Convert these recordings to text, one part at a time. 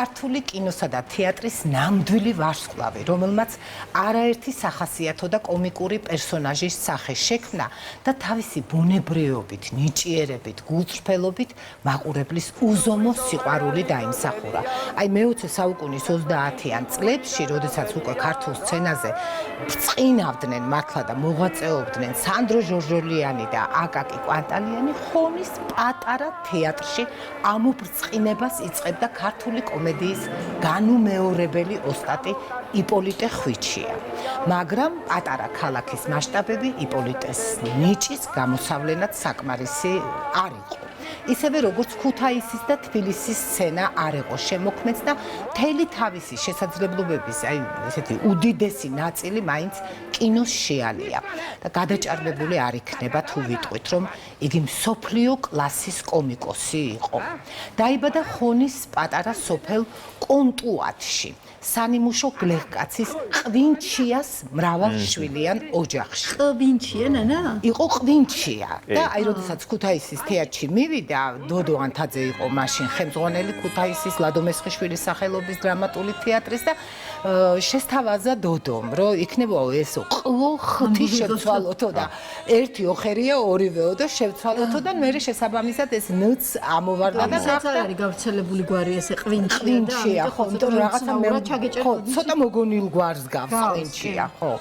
ქართული კინოსა და თეატრის ნამდვილი ვარსკვლავი, რომელმაც არაერთი სახასიათო და კომიკური პერსონაჟის სახე შექმნა და თავისი ბუნებრივობით, ნიჭიერებით, გულწრფელობით მაყურებლის უზომო სიყვარული დაიმსახურა. Აი მე-20 საუკუნის 30-იან წლებში, როდესაც უკვე ქართულ სცენაზე ბრწყინავდნენ მართლა და მოღვაწეობდნენ სანდრო ჟორჟოლიანი და აკაკი კვანტალიანი, ხონის პატარა თეატრში ამობრწყინებას იწყებდა ქართული კომედიის განუმეორებელი ოსტატი იპოლიტე ხვიჩია. მაგრამ პატარა ქალაქის მასშტაბები იპოლიტეს ნიჭის გამოსავლენად საკმარისი არ იყო. ისევე როგორც ქუთაისის და თბილისის სცენა არ იყო შემოქმედს და მთელი თავისი შესაძლებლობების, აი ესეთი უდიდესი ნაწილი მაინც კინოს შეალია და გადაჭარბებული არ იქნება თუ ვიტყვით, რომ იგი მსოფლიო კლასის კომიკოსი იყო. დაიბადა ხონის პატარა სოფელ კონტუატში, სანიმუშო გლეხკაცის ყვინჩიას მრავალშვილიან ოჯახში. ყვინჩია, ნანა? იყო ყვინჩია და აი როდესაც ქუთაისის თეატრში მივიდა, დოდო ანთაძე იყო მაშინ ხელმძღვანელი ქუთაისის ლადო მესხიშვილის სახელობის დრამატული თეატრის და შესთავაზა დოდომ, რომ იქნებაო ესო ყლო ხთი შევცვალოთო და ერთი ოხერია ორივეო და შევცვალოთო და მე შესაბამისად ეს ნც ამოვარდა და რა არის გავრცელებული გვარი ესე ყვინჩია ხო, იმიტომ რომ რაღაცა ხო, ცოტა მოგონილ გვარს გავს ყვინჩია, ხო.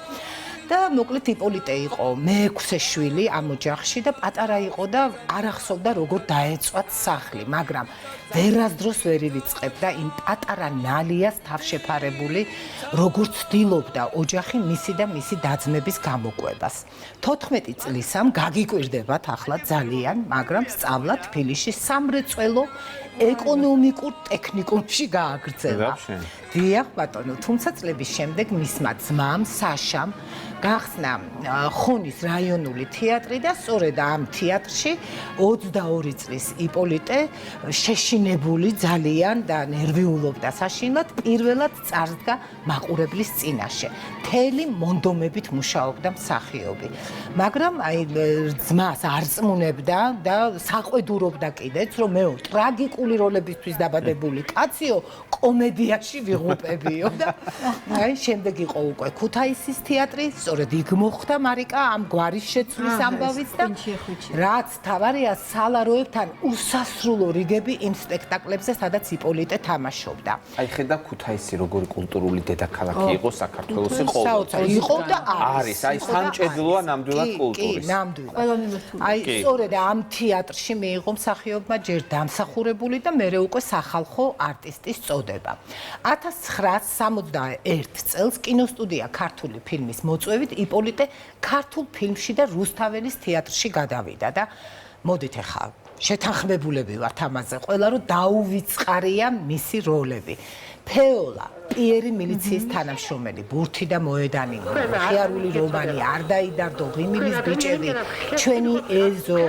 და მოკლედ იპოლიტე იყო მე-6 შვილი ამ ოჯახში და პატარა იყო და არ ახსოვდა როგორ დაეწვათ სახლი, მაგრამ ვერასდროს ვერ ივიწყებდა იმ პატარა ნალიას თავშეფარებული, როგორ ცდილობდა ოჯახი მისი და მისი დაძმების გამოკვებას. 14 წლისამ გაგიკვირდებათ ახლა ძალიან, მაგრამ სწავლა თბილისში სამრეწველო ეკონომიკურ ტექნიკუმში გააგრძელა. დიახ ბატონო, თუმცა წლების შემდეგ მისმა ძმამ საშამ გახსნა ხონის რაიონული თეატრი და სწორედ ამ თეატრში 22 წლის იპოლიტე შეშინებული ძალიან და ნერვიულობდა საშინლად პირველად წარსდგა მაყურებლის წინაშე. მთელი მონდომებით მუშაობდა მსახიობი. მაგრამ აი ძმას არ წმუნებდა და საყვედურობდა კიდეც, რომ მეო ტრაგიკული როლებისთვის დაბადებული კაციო კომედიაში ვიღუპებიო და აი შემდეგ იყო უკვე ქუთაისის თეატრი, სწორედ იქ მოხდა მარიკა ამ გვარის შეცვლის ამბავიც და რაც თავარია სალაროებთან უსასრულო რიგები იმ სპექტაკლებზე, სადაც იპოლიტე თამაშობდა. აი ხედა ქუთაისი როგორი კულტურული დედაქალაქი იყო საქართველოს იყო და არის. აი სამჭედლოა ნამდვილად კულტურის. კი, ნამდვილად. აი სწორედ ამ თეატრში მიიღო მსახიობმა ჯერ დამსახურებული და მერე უკვე სახალხო არტისტის წოდება. 1961 წელს კინოსტუდია ქართული ფილმის მოწვევით იპოლიტე ქართულ ფილმში და რუსთაველის თეატრში გადავიდა და მოდით ახლა შეთანხმებულები ვართ ამაზე ყველა, რომ დაუვიწყარია მისი როლები. ფეოლა, პიერი მილიციის თანამშრომელი, ბურთი და მოედანი, ხიარული რომანი, არ დაიდარდო, ღიმილის ბიჭები, ჩვენი ეზო,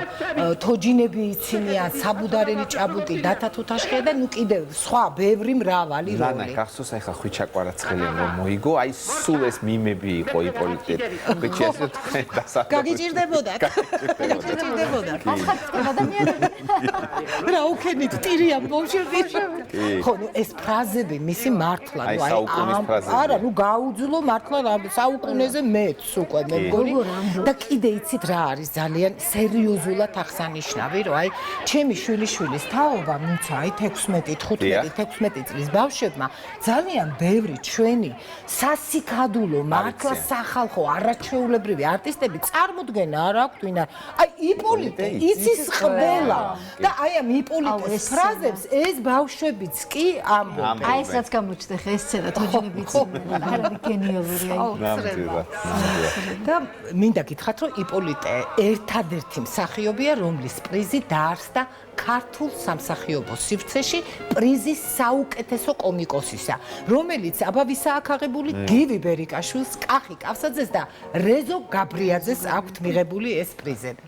თოჯინები იცინიან, საბუდარელი ჭაბუტი, დათა თუთაშხია და ნუ კიდევ სხვა ბევრი მრავალი როლი. ლანა, გახსოვს ახლა ხვიჩა კვარაცხელია რომ მოიგო, აი სულ ეს მიმები იყო იპოლიტე. ხვიჩი ასე თქვენ დასახლებთ. გაგიჭირდებოდათ. გაგიჭირდებოდათ. ადამიანები. რა უქენით ტირია ბოლშევიკი. ხო, ნუ ეს ფრაზები მისი მართლა, ნუ აი არა, ნუ გაუძლო მართლა საუკუნეზე მეც უკვე მე მგონი და კიდე იცით რა არის ძალიან სერიოზულად აღსანიშნავი, რომ აი ჩემი შვილიშვილის თაობა, ნუცა აი 16 წლის ბავშვებმა ძალიან ბევრი ჩვენი სასიკადულო მართლა სახალხო არაჩვეულებრივი არტისტები წარმოდგენა არ აქვთ ვინ არის. აი იპოლიტე იცის ყველა და აი ამ იპოლიტეს ფრაზებს ეს ბავშვებიც კი ამბობენ. აი ეს რაც გამოჩნდა ხე ეს სცენა თოჯინები იცინიან, არის გენიალური და მინდა გითხრათ, რომ იპოლიტე ერთადერთი მსახიობია, რომლის პრიზი დაარსდა ქართულ სამსახიობო სივრცეში პრიზის საუკეთესო კომიკოსისა, რომელიც აბავისა აქ აღებული გივი ბერიკაშვილს, კახი კავსაძეს და რეზო გაბრიაძეს აქვთ მიღებული ეს პრიზები.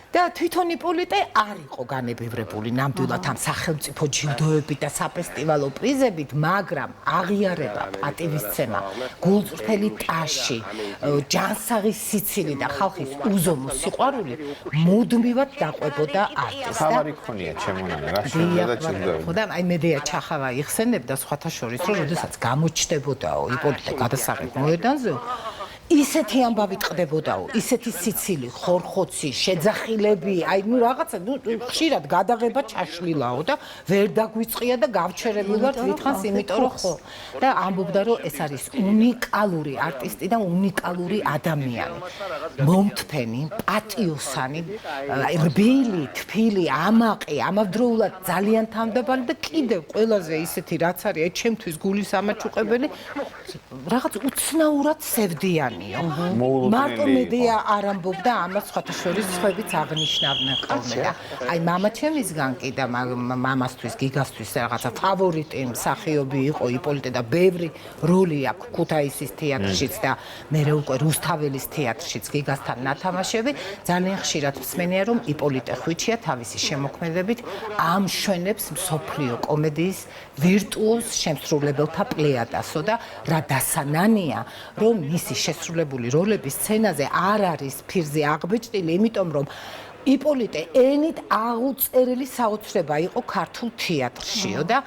და თვითონ იპოლიტე არ იყო განებევრებული ნამდვილად ამ სახელმწიფო ჯილდოებით და საფესტივალო პრიზებით, მაგრამ აღიარება, პატივისცემა, გულწრფელი ტაში, ჯანსაღი სიცილი და ხალხის უზომო სიყვარული მუდმივად დაყვებოდა არტისტს. თავარი ქონია ჩემონამე, რა შეიძლება ჯილდოები. ხო და აი მედეა ჩახავა იხსენებდა სხვათა შორის, რომ როდესაც გამოჩნდებოდაო იპოლიტე გადასაღებ მოედანზე, ისეთი ამბავი ტყდებოდაო, ისეთი სიცილი, ხორხოცი, შეძახილები, აი ნუ რაღაცა, ნუ ხშირად გადაღება ჩაშლილაო და ვერ დაგვიწყია და გავჩერებული ვართ დიდხანს, იმიტომ რომ ხო. და ამბობდა რომ ეს არის უნიკალური არტისტი და უნიკალური ადამიანი. მომთფენი, პატიოსანი, რბილი, თბილი, ამაყი, ამავდროულად ძალიან თავმდაბალი და კიდევ ყველაზე ისეთი რაც არის აი ჩემთვის გულის ამაჩუყებელი, რაღაც უცნაურად სევდიანი. მარტო მედეა არ ამბობდა ამას, სხვათა შორის სხვაებიც აღნიშნავდნენ ხოლმე და აი მამა ჩემისგან კი და მამასთვის, გიგასთვის რაღაცა ფავორიტი მსახიობი იყო იპოლიტე და ბევრი როლი აქვს ქუთაისის თეატრშიც და მერე უკვე რუსთაველის თეატრშიც გიგასთან ნათამაშები. ძალიან ხშირად მსმენია რომ იპოლიტე ხვიჩია თავისი შემოქმედებით ამშვენებს მსოფლიო კომედიის ვირტუოზ შემსრულებელთა პლეიადასო და რა დასანანია რომ მისი შესრულებული როლების სცენაზე არ არის ფირზე აღბეჭდილი, იმიტომ რომ იპოლიტე ენით აღუწერელი საოცრება იყო ქართულ თეატრშიო და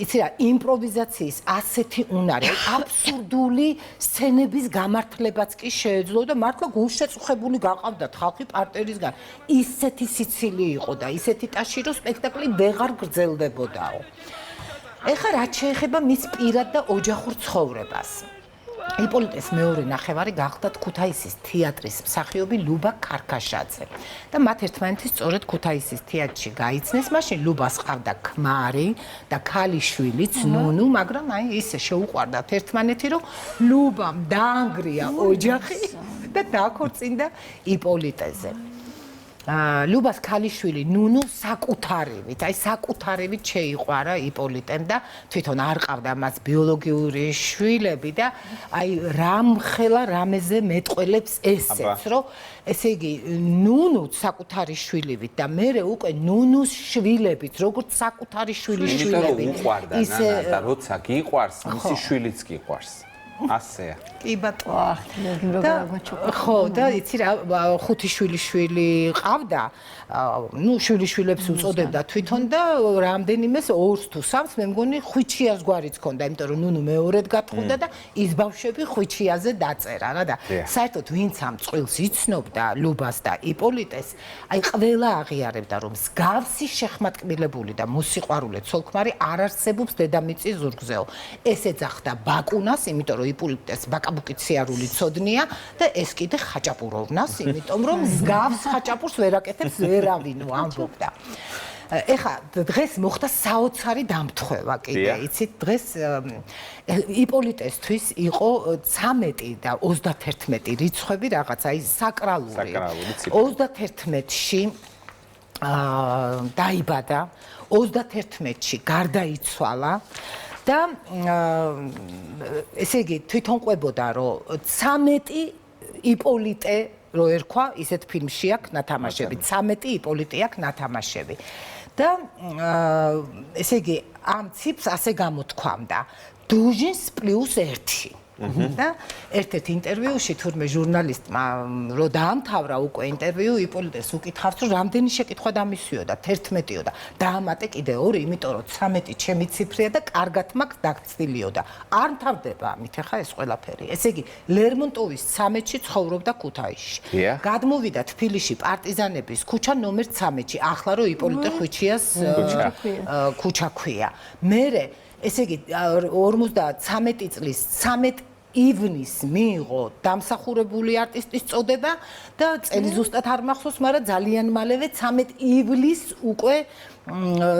იცი რა იმპროვიზაციის ასეთი უნარი, აბსურდული სცენების გამართლებაც კი შეეძლო და მართლა გულშეწუხებული გაყავდათ ხალხი პარტერისგან. ისეთი სიცილი იყო და ისეთი ტაში რომ სპექტაკლი ვეღარ გრძელდებოდაო. ეხლა რაც შეეხება მის პირად და ოჯახურ ცხოვრებას. იპოლიტეს მეორე ნახევარი გახლდათ ქუთაისის თეატრის მსახიობი ლუბა ქარქაშაძე და მათ ერთმანეთის სწორედ ქუთაისის თეატრში გაიცნეს. მაშინ ლუბას ყავდა ქმარი და ქალიშვილიც ნუნუ, მაგრამ აი ისე შეუყვარდათ ერთმანეთი, რომ ლუბამ დაანგრია ოჯახი და დააქორწინდა იპოლიტეზე. ლუბას ქალიშვილი ნუნუ საკუთარივით, აი საკუთარივით შეიყვარა იპოლიტემ და თვითონ არ ყავდა მას ბიოლოგიური შვილები და აი რამხელა რამეზე მეტყველებს ესეც, რომ ესე იგი ნუნუც საკუთარი შვილივით და მერე უკვე ნუნუს შვილებით, როგორც საკუთარი შვილის შვილები. უყვარდა ნანა და როცა გიყვარს, მისი შვილიც გიყვარს. ასეა. კი ბატონო. ხო და იცი რა, ხუთი შვილიშვილი ყავდა, ნუ შვილიშვილებს უწოდებდა თვითონ და რამდენიმეს ორს თუ სამს მე მგონი ხვიჩიას გვარიც ჰქონდა, იმიტომ რომ ნუნუ მეორედ გათხოვდა და ის ბავშვები ხვიჩიაზე დაწერა რა და საერთოდ ვინც ამ წყვილს იცნობდა ლუბას და იპოლიტეს, აი ყველა აღიარებდა რომ მსგავსი შეხმატკბილებული და მოსიყვარულე ცოლ-ქმარი არ არსებობს დედამიწის ზურგზეო. ეს ეძახდა ბაკუნას, იმიტომ რომ იპოლიტეს ბაკაბუკი ციარული ცოდნია და ეს კიდე ხაჭაპუროვნას, იმიტომ რომ მსგავს ხაჭაპურს ვერ აკეთებს ვერავინ ამბობდა. ეხა დღეს მოხდა საოცარი დამთხევა კიდე, იცით, დღეს იპოლიტესთვის იყო 13 და 31 რიცხვები რაღაცა ის საკრალური. 31-ში დაიბადა, 31-ში გარდაიცვალა. და ესე იგი თვითონ ყვებოდა რომ 13 იპოლიტე რო ერქვა, ისეთ ფილმში აქვს ნათამაშები, 13 იპოლიტე აქვს ნათამაშები. და ესე იგი ამ ციფრს ასე გამოთქვამდა დუჟინს პლუს 1. და ერთ-ერთ ინტერვიუში თურმე ჟურნალისტმა რო დაამთავრა უკვე ინტერვიუ იპოლიტეს უკითხავს რომ რამდენი შეკითხვა დამისვიოდა 11-იო და დაამატე კიდე 2, იმიტომ რომ 13 ჩემი ციფრია და კარგად მაქვს დაგწილიო და არ მთავრდება ამით ახლა ეს ყველაფერი. ესე იგი ლერმონტოვის 13-ში ცხოვრობდა ქუთაისში. გადმოვიდა თბილისში პარტიზანების ქუჩა ნომერ 13-ში, ახლა რო იპოლიტე ხვიჩიას ქუჩა ქვია. მერე ესე იგი 53 წლის 13 ივნის მიიღო დამსახურებული არტისტის წოდება და წელი ზუსტად არ მახსოვს, მაგრამ ძალიან მალევე 13 ივლისს უკვე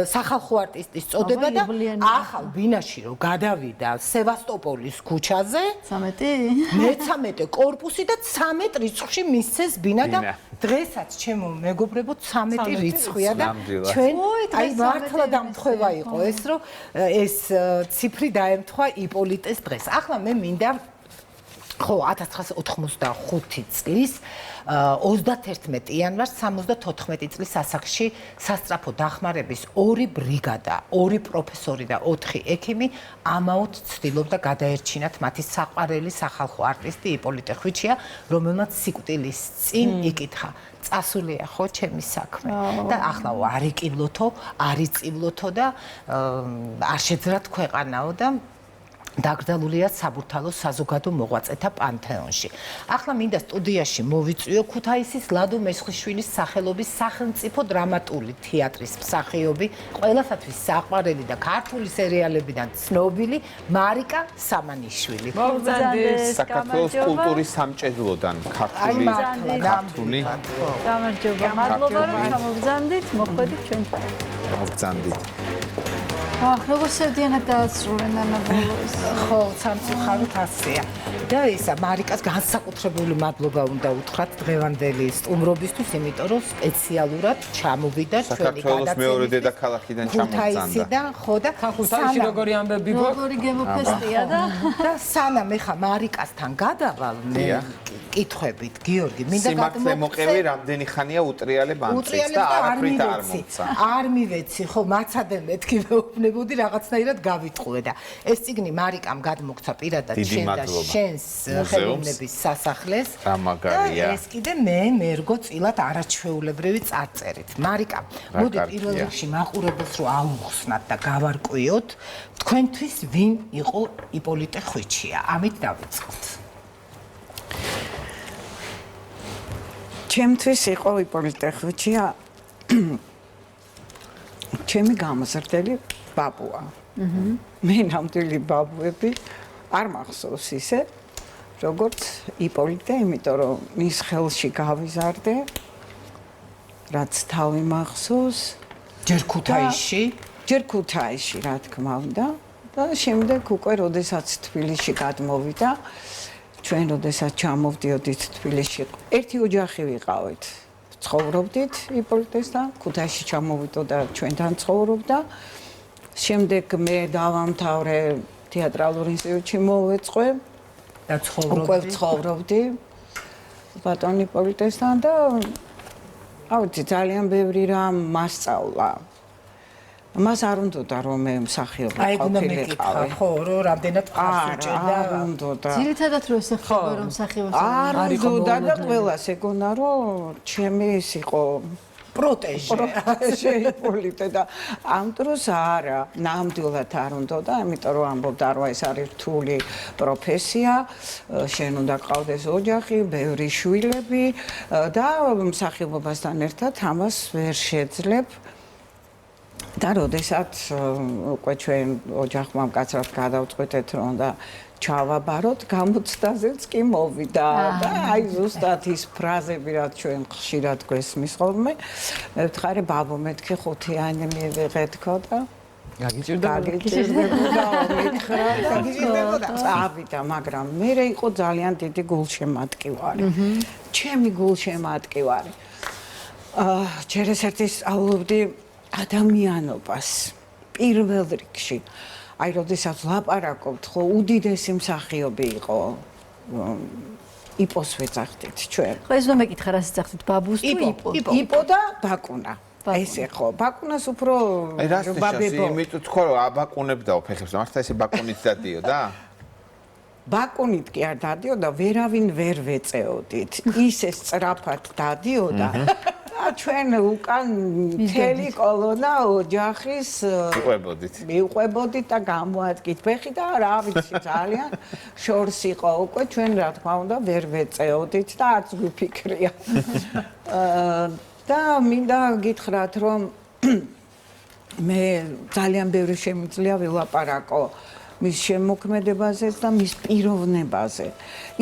სახალხო არტისტის წოდება და ახალ ბინაში რო გადავიდა სევასტოპოლის ქუჩაზე 13 კორპუსი და 13 რიცხვში მისცეს ბინა და დღესაც ჩემო მეგობრებო 13 რიცხვია და ჩვენ აი მართლა დამთხევა იყო ეს რომ ეს ციფრი დაემთხვა იპოლიტეს დღეს. ახლა მე მინდა ხო 1985 წლის 31 იანვარს 74 წლის ასაკში სასწრაფო დახმარების 2 ბრიგადა, 2 პროფესორი და 4 ექიმი ამაოდ ცდილობდა გადაერჩინათ მათი საყვარელი სახალხო არტისტი იპოლიტე ხვიჩია, რომელმაც სიკვდილის წინ იკითხა წასულია ხო ჩემი საქმე და ახლა არ იკილოთო, არ იწივლოთო და არ შეძრათ ქვეყანაო და დაკრძალულია საბურთალოს საზოგადო მოღვაწეთა პანთეონში. ახლა მინდა სტუდიაში მოვიწვიო ქუთაისის ლადო მესხიშვილის სახელობის სახელმწიფო დრამატული თეატრის მსახიობი, ყველასათვის საყვარელი და ქართული სერიალებიდან ცნობილი მარიკა სამანიშვილი. მოგზაურობთ. საქართველოს კულტურის სამჭედლოდან ქართული. გამარჯობა. მადლობა რომ ჩამოგზავნით, მოხვედით ჩვენთან. მოგზავნით. როგორ შევდიანად დაასრულენ ანა ბოლოს? ხო, სამწუხაროდ ასეა. და ისა მარიკას განსაკუთრებული მადლობა უნდა უთხრათ დღევანდელი სტუმრობისთვის, იმიტომ რომ სპეციალურად ჩამოვიდა ჩვენი საქართველოს მეორე დედაქალაქიდან ჩამოგზავნდა. ქუთაისიდან, ხო და ქუთაისში როგორი ამბები გვაქვს? როგორი გემოფესტია და სანამ ეხა მარიკასთან გადავალ მე კითხვებით გიორგი მინდა სიმართლე მოყევი რამდენი ხანია უტრიალებ ამწიც და არაფრით არ მომცა. არ მივეცი, ხო, მაცადე მეთქი მეუბნებოდი რაღაცნაირად გავიტყუე და ეს წიგნი მარიკამ გადმოგცა პირადად შენ და შენს ხელოვნების სასახლეს. რა მაგარია. ეს კიდე მე მერგო წილად არაჩვეულებრივი წარწერით. მარიკა, მოდი პირველ რიგში მაყურებელს რო აუხსნათ და გავარკვიოთ, თქვენთვის ვინ იყო იპოლიტე ხვიჩია? ამით დავიწყოთ. ჩემთვის იყო იპოლიტე ხვიჩია ჩემი გამოზრდელი ბაბუა. მე ნამდვილი ბაბუები არ მახსოვს ისე, როგორც იპოლიტე, იმიტომ რომ მის ხელში გავიზარდე, რაც თავი მახსოვს, ჯერ ქუთაისში, რა თქმა უნდა, და შემდეგ უკვე როდესაც თბილისში გადმოვიდა, ჩვენ როდესაც ჩამოვდიოდით თბილისში, ერთი ოჯახი ვიყავით. ცხოვრობდით იპოლიტესთან, ქუთაისში ჩამოვიდო და ჩვენთან ცხოვრობდა. შემდეგ მე დავამთავრე თეატრალურ ინსტიტუტში მოვეწყე და უკვე ცხოვრობდი ბატონ იპოლიტესთან და აუცი ძალიან ბევრი რამ მასწავლა. მას არ უნდოდა რომ მე მსახიობი ყოფილიყავი. ხო, რომ რამდენად ხარჯუჭდა. არ უნდოდა. ძირითადად რო ესე ხდება რომ მსახიობი არ უნდოდა და ყველას ეგონა რომ ჩემი ის იყო პროტეჟე იპოლიტე და ამ დროს არა, ნამდვილად არ უნდოდა, იმიტომ რომ ამბობდა რომ ეს არის რთული პროფესია, შენ უნდა ყავდეს ოჯახი, ბევრი შვილები და მსახიობობასთან ერთად ამას ვერ შეძლებ. და როდესაც უკვე ჩვენ ოჯახმა მკაცრად გადავწყვეტეთ რომ და ჩავაბაროთ, გამოცდაზეც კი მოვიდა და აი ზუსტად ის ფრაზები რაც ჩვენ ხშირად გვესმის ხოლმე, მე ვთხარი ბაბო მეთქი ხუთიანი მივიღეთქო და გაგიჭირდებოდა მითხრა წავიდა, მაგრამ მე იყო ძალიან დიდი გულშემატკივარი. ჩემი გულშემატკივარი. ჯერ ერთი სწავლობდი ადამიანობას პირველ რიგში. აი, როდესაც ლაპარაკობთ, ხო, უდიდესი მსახიობი იყო. იპოს ვეძახდით ჩვენ. ხო, ეს რომ მეკითხა რას ეძახდით, ბაბუს თუ იპო? იპო და ბაკუნა. ესე ხო, ბაკუნას უფრო აი, რას ნიშნავს? იმიტომ თქო რომ აბაკუნებდაო ფეხებს, მართლა ესე ბაკუნით დადიოდა? ბაკუნით კი არ დადიოდა, ვერავინ ვერ ვეწეოდით. ისე სწრაფად დადიოდა. ჩვენ უკან მთელი კოლონა ოჯახის მივყვებოდით და გამოადგით ფეხი და რა ვიცი ძალიან შორს იყო უკვე ჩვენ რა თქმა უნდა ვერ ვეწეოდით და არც გვიფიქრია. და მინდა გითხრათ რომ მე ძალიან ბევრი შემიძლია ვილაპარაკო მის შემოქმედებაზეც და მის პიროვნებაზე.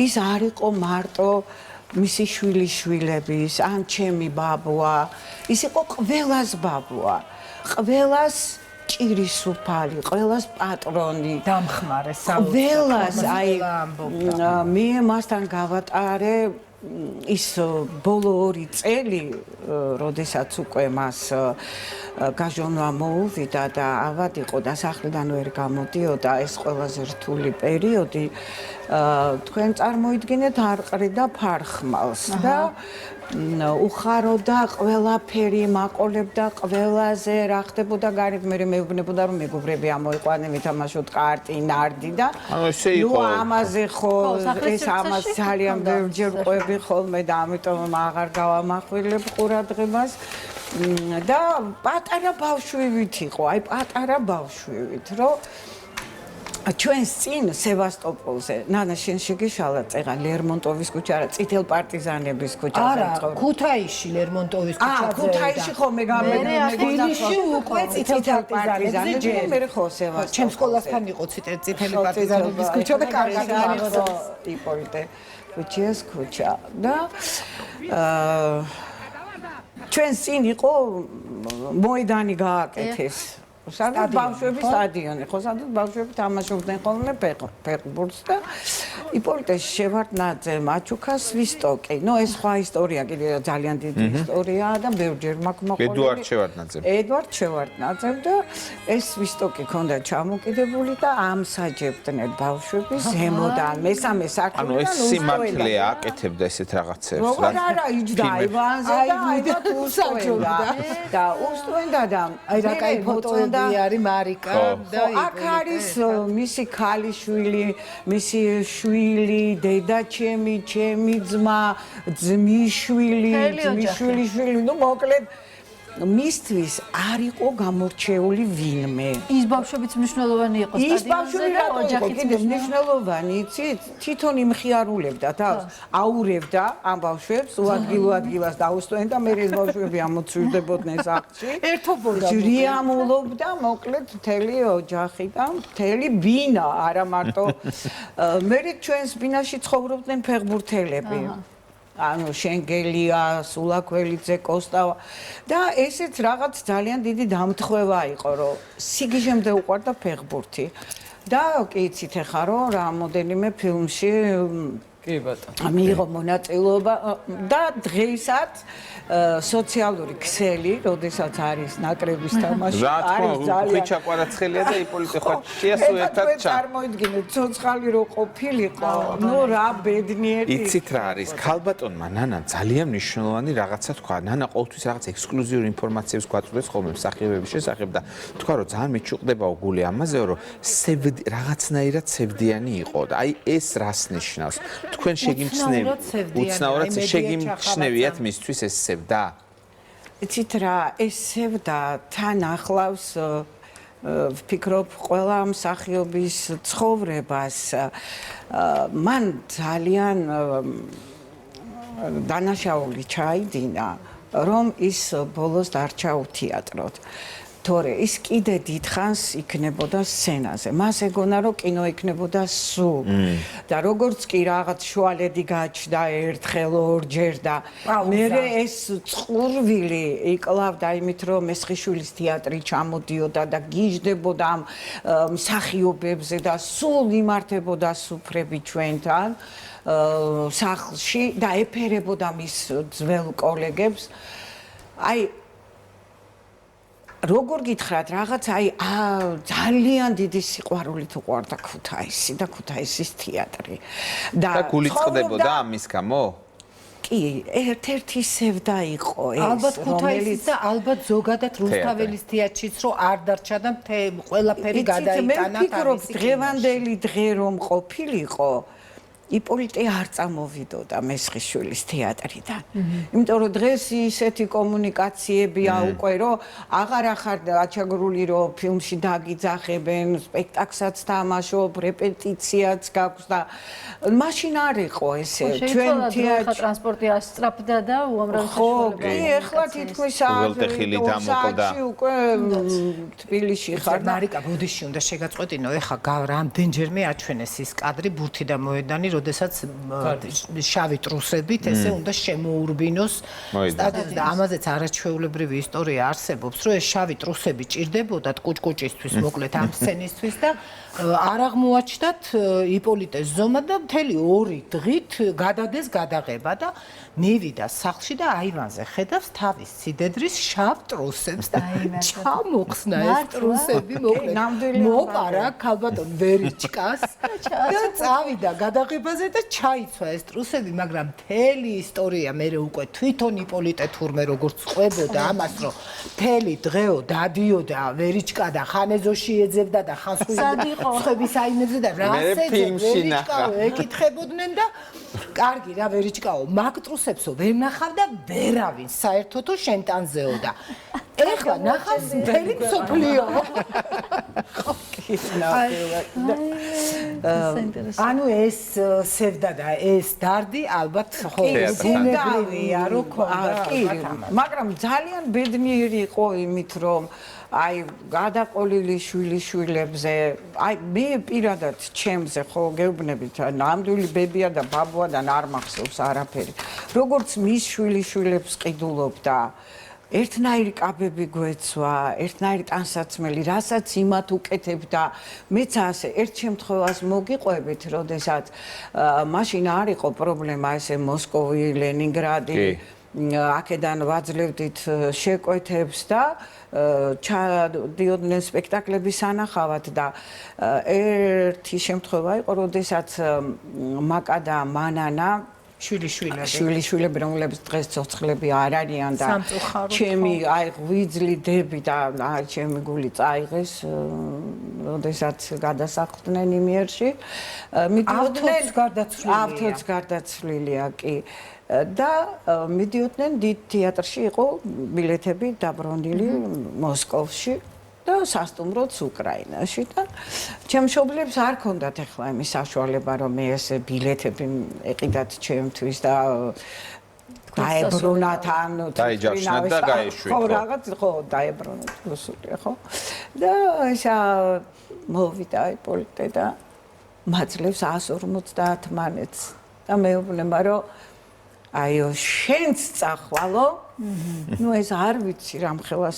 ის არ იყო მარტო მისი შვილიშვილების, ან ჩემი ბაბუა, ის იყო ყველას ბაბუა, ყველას ჭირის უფალი, ყველას პატრონი, დამხმარე, ყველას, აი, მე მასთან გავატარე ის ბოლო 2 წელი, როდესაც უკვე მას გაჟონვა მოუვიდა და ავად იყო და სახლიდან ვერ გამოდიოდა, ეს ყველაზე რთული პერიოდი, თქვენ წარმოიდგინეთ არ ყრიდა ფარხმალს და უხაროდა ყველაფერი, მაყოლებდა ყველაზე, რა ხდებოდა გარეთ, მე მეუბნებოდა რომ მეგობრები ამოიყვანენ, ვითამაშოთ კარტი, ნარდი და ამაზე ხო ეს ამას ძალიან ბევრჯერ ყვები ხოლმე და ამიტომ აღარ გავამახვილებ ყურადღებას და პატარა ბავშვივით იყო, აი პატარა ბავშვივით, რომ ჩვენს წინ სევასტოპოლზე, ნანა შენ შეგეშალა წეღა ლერმონტოვის ქუჩა, არა, წითელ პარტიზანების ქუჩაზე არა, ქუთაისში ლერმონტოვის ქუჩაზე. ქუთაისში ხომ თბილისში უკვე წითელ პარტიზანებზე ჯერ. მე ხო სევასტოპოლზე. ჩემ სკოლასთან იყო წითელი პარტიზანების ქუჩა და კარგად ახსოვს იპოლიტე ქუჩის ქუჩა და ჩვენს წინ იყო მოედანი გააკეთეს. სადაც ბავშვების სტადიონი, ხო, სადაც ბავშვები თამაშობდნენ ხოლმე ფეხბურთს და იპოლიტე შევარდნაძე, მაჩუკა, სვისტოკი. ნუ ეს სხვა ისტორია, კიდე ძალიან დიდი ისტორიაა და ბევრჯერ მაქვს მოყოლებული. ედუარდ შევარდნაძე. ედუარდ შევარდნაძე და ეს სვისტოკი ქონდა ჩამოკიდებული და ამსაჯებდნენ ბავშვები ზემოდან, მესამე ანუ ეს სართულიდან სიმართლეა აკეთებდა ესეთ რაღაცებს. როგორ არა იჯდა აივანზე და აივად უსაჯობდა და უსტვენდა და აი რა კაი ფოტოები არის მარიკა და აქ არის მისი ქალიშვილი, მისი შვილი, დედა ჩემი, ჩემი ძმა, ძმისშვილი, ძმისშვილი, ნუ მოკლედ მისთვის არ იყო გამორჩეული ვინმე. ის ბავშვებიც მნიშვნელოვანი იყო სტადიონზე და ოჯახიც მნიშვნელოვანი, იცით? თვითონ იმხიარულებდა თავს, აურევდა ამ ბავშვებს, უადგილო-ადგილას დაუსვენ და მე ეს ბავშვები ამოცვირდებოდნენ სახლში. ერთობოდა. რიამულობდა, მოკლედ მთელი ოჯახი და მთელი ბინა, არა მარტო მე ჩვენს ბინაში ცხოვრობდნენ ფეხბურთელები. ანუ შენგელია, სულაკველიძე, კოსტავა და ესეც რაღაც ძალიან დიდი დამთხევა იყო, რომ სიგიჟემდე უყვარდა ფეხბურთი. და კი იცით ახლა რომ რამოდენიმე ფილმში კი ბატონო. მიიღო მონაწილეობა და დღესაც სოციალური ქსელი, როდესაც არის ნაკრების თამაში, არის ძალიან ხიჩაკვარაცხელია და იპოლიტე ხო შეასო ერთად ჩა. წარმოიდგინეთ, ცოცხალი რო ყოფილიყო, ნუ რა ბედნიერი. იცით რა არის? ქალბატონმა ნანამ ძალიან მნიშვნელოვანი რაღაცა თქვა. ნანა ყოველთვის რაღაც ექსკლუზიური ინფორმაციებს გვაწვდეს ხოლმე მსახიობების შესახებ და თქვა რომ ძალიან მიჩუყდებაო გული ამაზე, რომ რაღაცნაირად სევდიანი იყო და აი ეს რას ნიშნავს? თქვენ უცნაურად შეგიმჩნევიათ მისთვის ეს სევდა? იცით რა, ეს სევდა თან ახლავს ვფიქრობ ყველა მსახიობის ცხოვრებას. მან ძალიან დანაშაული ჩაიდინა, რომ ის ბოლოს დარჩა უთეატროდ. თორე ის კიდე დიდხანს იქნებოდა სცენაზე. მას ეგონა რომ კინო იქნებოდა სულ. და როგორც კი რაღაც შუალედი გაჩნდა ერთხელ ორჯერ და მერე ეს წყურვილი იკლავდა იმით რომ მესხიშვილის თეატრი ჩამოდიოდა და გიждდებოდა ამ მსახიობებზე და სულ იმართებოდა სუფრები ჩვენთან სახლში და ეფერებოდა მის ძველ კოლეგებს. აი როგორ გითხრათ, რაღაც აი ძალიან დიდი სიყვარულით უყვარდა ქუთაისი და ქუთაისის თეატრი. და გული წყდებოდა ამის გამო? კი, ერთ-ერთი სევდა იყო ეს, ალბათ ქუთაისის და ალბათ ზოგადად რუსთაველის თეატრშიც რო არ დარჩა და ყველაფერი გადაიტანა. მე ვფიქრობ, დღევანდელი დღე რომ ყოფილიყო, იპოლიტე არ წამოვიდოდა მესხიშვილის თეატრიდან. იმიტომ რომ დღეს ისეთი კომუნიკაციებია უკვე რომ აღარ ახარ აჩაგრული რომ ფილმში დაგიძახებენ, სპექტაკლსაც თამაშობ, რეპეტიციაც გაქვს და მაშინ არ იყო ესე. ჩვენ თეატრში ტრანსპორტი ასწრაფდა და უამრავი ხო, კი, ეხლა თითქმის საათში უკვე თბილისში ხარ. მარიკა, ბოდიში უნდა შეგაწყვეტინო, ეხლა რამდენჯერმე აჩვენეს ის კადრი ბურთი და მოედანი როდესაც შავი ტრუსებით ესე უნდა შემოურბინოს სტადიონს და ამაზეც არაჩვეულებრივი ისტორია არსებობს, რომ ეს შავი ტრუსები ჭირდებოდათ კუჭკუჭისთვის, მოკლედ ამ სცენისთვის და არ აღმოაჩნდათ იპოლიტეს ზომა და მთელი 2 დღით გადადეს გადაღება და მივიდა სახლში და აივანზე ხედავს თავის სიდედრის შავ ტრუსებს და ჩამოხსნა ეს ტრუსები მოკლედ მოპარა ქალბატონ ვერიჩკას და წავიდა გადაღებაზე და ჩაიცვა ეს ტრუსები, მაგრამ მთელი ისტორია მე უკვე თვითონ იპოლიტე თურმე როგორც ყვებოდა ამას, რომ მთელი დღეო დადიოდა ვერიჩკა და ხანეზოში ეძებდა და ხან სხვების აინებზე და რას ვერიჩკაო ეკითხებოდნენ და კარგი რა ვერიჩკაო მაგ ტრუსებსო ვერ ნახავ და ვერავინ საერთოდ თუ შენტანზეო და ეხლა ნახავს მთელი მსოფლიო ანუ ეს სევდა და ეს დარდი ალბათ ხო გუნებრივია რომ ქონდა მაგრამ ძალიან ბედნიერი იყო იმით რომ აი გადაყოლილი შვილიშვილებზე აი მე პირადად ჩემზე ხო გეუბნებით ნამდვილი ბებია და ბაბუადან არ მახსოვს არაფერი როგორც მის შვილიშვილებს ყიდულობდა ერთნაირი კაბები გვეცვა, ერთნაირი ტანსაცმელი, რასაც იმათ უკეთებდა. მეც ასე ერთ შემთხვევას მოგიყვებით, როდესაც მაშინ არ იყო პრობლემა ესე მოსკოვი, ლენინგრადი, აქედან ვაძლევდით შეკვეთებს და ჩადიოდნენ სპექტაკლების სანახავად და ერთი შემთხვევა იყო, როდესაც მაკა და მანანა შვილიშვილები რომლებიც დღეს ცოცხლები არ არიან და ჩემი აი ღვიძლი დები და აი ჩემი გული წაიღეს როდესაც გადასახლდნენ იმიერში მიდიოდნენ ავთოც გარდაცვლილია კი და მიდიოდნენ დიდ თეატრში იყო ბილეთები დაბრუნდილი მოსკოვში და სასტუმროც უკრაინაში და ჩემ მშობლებს არ ქონდათ ახლა იმის საშუალება რომ მე ეს ბილეთები ეყიდათ ჩემთვის და დაებრუნათ ან დაიჯავშნათ და გაეშვით ხო რაღაც ხო დაებრუნათ რუსული ხო და ესა მოვიდა იპოლიტე და მაძლევს 150 მანეთს და მეუბნება რომ აიო შენც წახვალო ну ეს არ ვიცი რამ ხელა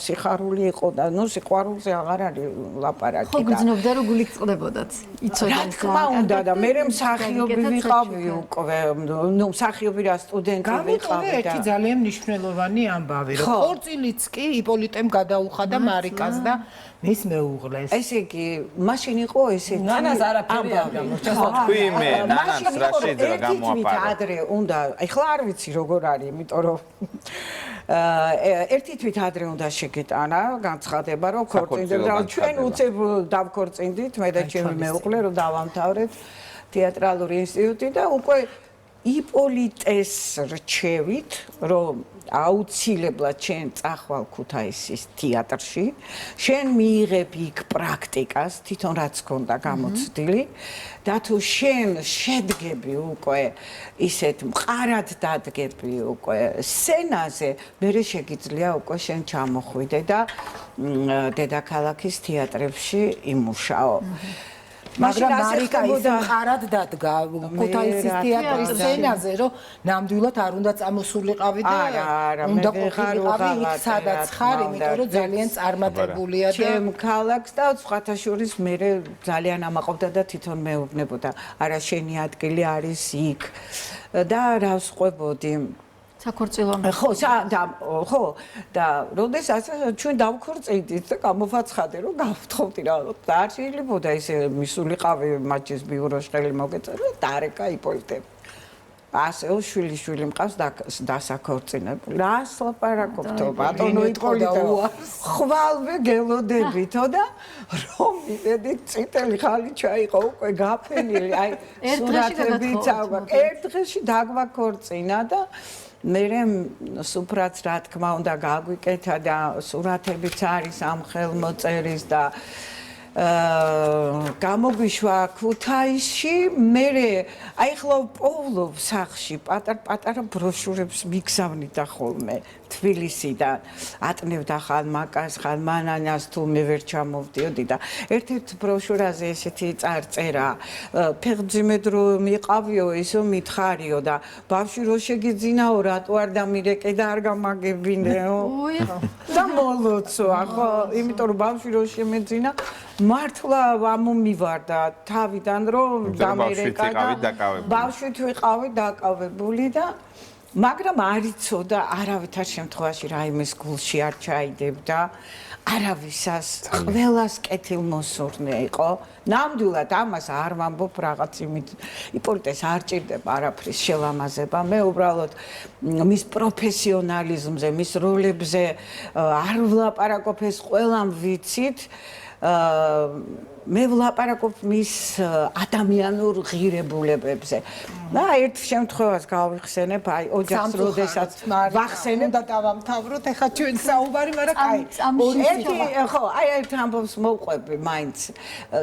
სიხარული იყო და ну სიყვარულზე აღარ არის ლაპარაკი და ხო გძნობდა რომ გული წყდებოდათ იცოდეთ რა უნდა და მე მსახიობი ვიყავი უკვე ну მსახიობი რა სტუდენტი ვიყავი და ერთი ძალიან მნიშვნელოვანი ამბავი რომ ხორწილიც კი იპოლიტემ გადაუხადა მარიკას და მის მეუღლეს ესე იგი მაშინ იყო ესეთი ნანას არაფერი არ გამორჩა თქვი მე ნანას რა შეიძლება გამოაპარო ადრე უნდა ეხლა არ ვიცი როგორ არის იმიტომ რომ ერთი თვით ადრე უნდა შეგეტანა განცხადება რომ ქორწინდებ და ჩვენ უცებ დავქორწინდით მე და ჩემი მეუღლე რომ დავამთავრეთ თეატრალური ინსტიტუტი და უკვე იპოლიტეს რჩევით რომ აუცილებლად შენ წახვალ ქუთაისის თეატრში შენ მიიღებ იქ პრაქტიკას თვითონ რაც ქონდა გამოცდილი და თუ შენ შედგები უკვე ისეთ მყარად დადგები უკვე სცენაზე მერე შეგიძლია უკვე შენ ჩამოხვიდე და დედაქალაქის თეატრებში იმუშაო მაგრამ მარიკა ის მყარად დადგა ქუთაისის თეატრის სცენაზე რომ ნამდვილად არ უნდა წამოსულიყავი და უნდა ყოფილიყავი იქ სადაც ხარ იმიტომ რომ ძალიან წარმატებულია და ჩემ ქალაქს და სხვათა შორის მე ძალიან ამაყობდა და თვითონ მეუბნებოდა არა შენი ადგილი არის იქ და რას ყვებოდი საქორწილო ხო და როდესაც ჩვენ დავქორწინდით და გამოვაცხადე რომ გავთხოვდი რა და არ შეიძლებოდა ესე მისულიყავი მაჩის ბიუროს ხელი მოგეწერა და არეკა იპოლიტე ასეო შვილი მყავს დასაქორწინებული რას ლაპარაკობთო ბატონო იპოლიტე ხვალვე გელოდებითო და რომ მიდედი წითელი ხალი ჩაიყო უკვე გაფენილი აი სურათებიც ერთ დღეში დაგვაქორწინა და მერე სუფრაც რა თქმა უნდა გაგვიკეთა და სურათებიც არის ამ ხელმოწერის და გამოგვიშვა ქუთაისში, მე აი ხლა პოვლობ სახში პატარ-პატარა ბროშურებს მიგზავნიდა ხოლმე თბილისიდან. ატნევდა ხან მაკას, ხან მანანას თუ მე ვერ ჩამოვდიოდი და ერთ-ერთ ბროშურაზე ესეთი წარწერა ფეხმძიმედ რომ იყავიო, ისო მითხარიო და ბავშვი რო შეგიძინაო, რატო არ დამირეკე და არ გამაგებინეო? და მოლოცო, ხო, იმიტომ რომ ბავშვი რო შემეძინა მართლა ამომივარდა თავიდან რომ დამერეკა და ბავშვით ვიყავი დაკავებული და მაგრამ არ იცოდა არავითარ შემთხვევაში რაიმეს გულში არ ჩაიდებდა არავისას ყველას კეთილმოსურნე იყო ნამდვილად ამას არ ვამბობ რაღაც იპოლიტეს არ ჭირდება არაფრის შელამაზება მე უბრალოდ მის პროფესიონალიზმზე მის როლებზე არ ვლაპარაკობ ეს ყველამ ვიცით მე ვლაპარაკობ მის ადამიანურ ღირებულებებზე. და ერთ შემთხვევას გავიხსენებ, აი ოჯახს როდესაც ვახსენებ და დავამთავროთ, ეხა ჩვენ საუბარი, მაგრამ კაი. ერთი ხო, აი ერთ ამბობს მოვყვები მაინც.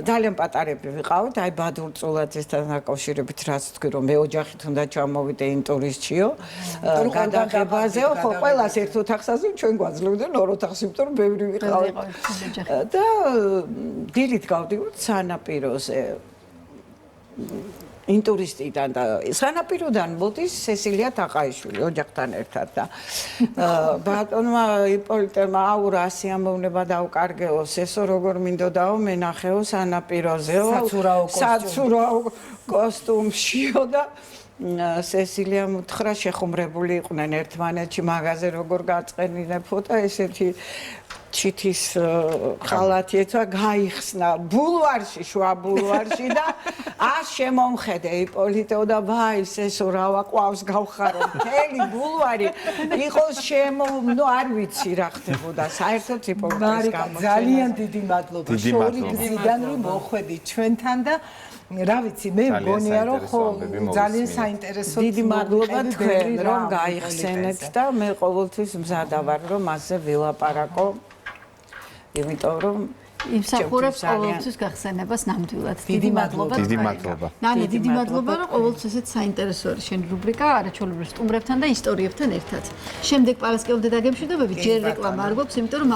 ძალიან პატარები ვიყავით, აი ბადურ წულაძესთან დაკავშირებით რაც თქვი რომ მე ოჯახით უნდა ჩამოვიდე ინტურისტშიო. გადაღებაზეო, ხო, ყველას ერთ ოთახსაზე ჩვენ გვაძლევდნენ ორ ოთახს, იმიტომ რომ ბევრი ვიყავით. და დილით გავდივართ სანაპიროზე ინტურისტიდან და სანაპიროდან მოდის სესილია თაყაიშვილი ოჯახთან ერთად და ბატონმა იპოლიტემ აურა სიამოვნება დავკარგეოს ესო როგორ მინდოდაო მენახეო სანაპიროზეო საცურაო კოსტუმშიო და სესილიამ უთხრა შეხუმრებული იყვნენ ერთმანეთში მაღაზე როგორ გაწყენინებო და ესეთი ჩითის ხალათი ეცა გაიხსნა ბულვარში შუა ბულვარში და შემომხედე იპოლიტეო და ვაის ესო რა ვაყვავს გავხარო მთელი ბულვარი იყოს ნუ არ ვიცი რა ხდებოდა საერთოდ იპოლიტეს გამო ძალიან დიდი მადლობა შორი გზიდან რომ მოხვედი ჩვენთან და რა ვიცი მე მგონია რომ ხო ძალიან საინტერესო დიდი მადლობა თქვენ რომ გაიხსენეთ და მე ყოველთვის მზადა ვარ რომ მასზე ვილაპარაკო იმიტომ რომ იმსახურებს ყოველთვის გახსენებას ნამდვილად. დიდი მადლობა. დიდი მადლობა. ნანი, დიდი მადლობა რომ ყოველთვის ესეთ საინტერესო არის შენ რუბრიკა არაჩვეულებრივ სტუმრებთან და ისტორიებთან ერთად. შემდეგ პარასკევამდე დაგემშვიდობებით, ჯერ რეკლამა არ გვაქვს, იმიტომ რომ